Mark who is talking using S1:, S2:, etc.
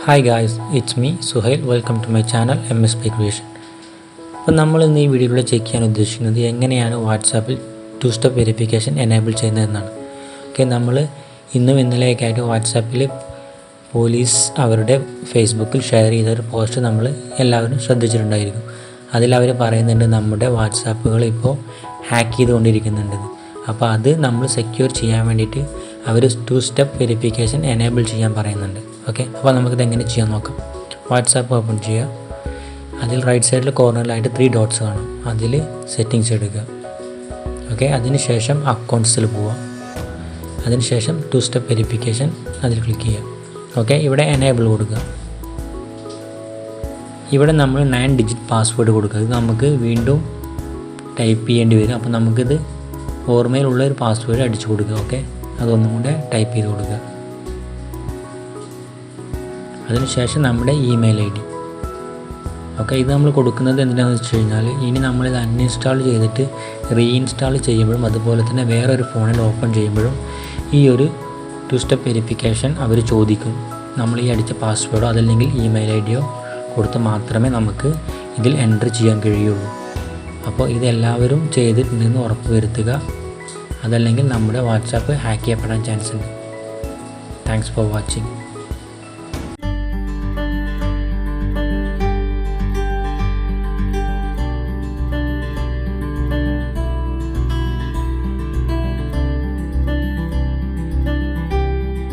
S1: Hi guys, it's me Suhail. Welcome to my channel MSP Creation. അപ്പോൾ നമ്മൾ ഇന്ന് ഈ വീഡിയോയിൽ ചെക്ക് ചെയ്യാൻ ഉദ്ദേശിക്കുന്നത് എങ്ങനെയാണ് വാട്സാപ്പിൽ ടു സ്റ്റെപ്പ് വെരിഫിക്കേഷൻ എനേബിൾ ചെയ്യുന്നതെന്നാണ്. നമ്മൾ ഇന്നും ഇന്നലെയൊക്കെയായിട്ട് വാട്സാപ്പിൽ പോലീസ് അവരുടെ ഫേസ്ബുക്കിൽ ഷെയർ ചെയ്തൊരു പോസ്റ്റ് നമ്മൾ എല്ലാവരും ശ്രദ്ധിച്ചിട്ടുണ്ടായിരിക്കും. അതിൽ അവർ പറയുന്നുണ്ട് നമ്മുടെ വാട്സാപ്പുകൾ ഇപ്പോൾ ഹാക്ക് ചെയ്തുകൊണ്ടിരിക്കുന്നുണ്ട്. അപ്പോൾ അത് നമ്മൾ സെക്യൂർ ചെയ്യാൻ വേണ്ടിയിട്ട് അവർ ടു സ്റ്റെപ്പ് വെരിഫിക്കേഷൻ എനേബിൾ ചെയ്യാൻ പറയുന്നുണ്ട്. അപ്പോൾ നമുക്കിത് എങ്ങനെ ചെയ്യാൻ നോക്കാം. വാട്സാപ്പ് ഓപ്പൺ ചെയ്യുക. അതിൽ റൈറ്റ് സൈഡിൽ കോർണറിലായിട്ട് 3 ഡോട്ട്സ് കാണും. അതിൽ സെറ്റിങ്സ് എടുക്കുക. അതിനുശേഷം അക്കൗണ്ട്സിൽ പോവുക. അതിനുശേഷം ടു സ്റ്റെപ്പ് വെരിഫിക്കേഷൻ അതിൽ ക്ലിക്ക് ചെയ്യുക. ഇവിടെ എനേബിൾ കൊടുക്കുക. ഇവിടെ നമ്മൾ 9 ഡിജിറ്റ് പാസ്വേഡ് കൊടുക്കുക. ഇത് നമുക്ക് വീണ്ടും ടൈപ്പ് ചെയ്യേണ്ടി വരും. അപ്പോൾ നമുക്കിത് ഓർമ്മയിലുള്ള ഒരു പാസ്വേഡ് അടിച്ചു കൊടുക്കുക. അതൊന്നും കൂടെ ടൈപ്പ് ചെയ്ത് കൊടുക്കുക. അതിനുശേഷം നമ്മുടെ ഇമെയിൽ ID. ഇത് നമ്മൾ കൊടുക്കുന്നത് എന്തിനാണെന്ന് വെച്ച് കഴിഞ്ഞാൽ ഇനി നമ്മളിത് അൺഇൻസ്റ്റാൾ ചെയ്തിട്ട് റീഇൻസ്റ്റാൾ ചെയ്യുമ്പോഴും അതുപോലെ തന്നെ വേറൊരു ഫോണിൽ ഓപ്പൺ ചെയ്യുമ്പോഴും ഈ ഒരു ടു സ്റ്റെപ്പ് വെരിഫിക്കേഷൻ അവർ ചോദിക്കും. നമ്മൾ ഈ അടിച്ച പാസ്വേഡോ അതല്ലെങ്കിൽ ഇമെയിൽ IDയോ കൊടുത്ത് മാത്രമേ നമുക്ക് ഇതിൽ എൻ്റർ ചെയ്യാൻ കഴിയുള്ളൂ. അപ്പോൾ ഇതെല്ലാവരും ചെയ്തിട്ടുണ്ടെന്ന് ഉറപ്പ് വരുത്തുക. അതല്ലെങ്കിൽ നമ്മുടെ വാട്സാപ്പ് ഹാക്ക് ചെയ്യപ്പെടാൻ ചാൻസ് ഉണ്ട്. Thanks for watching.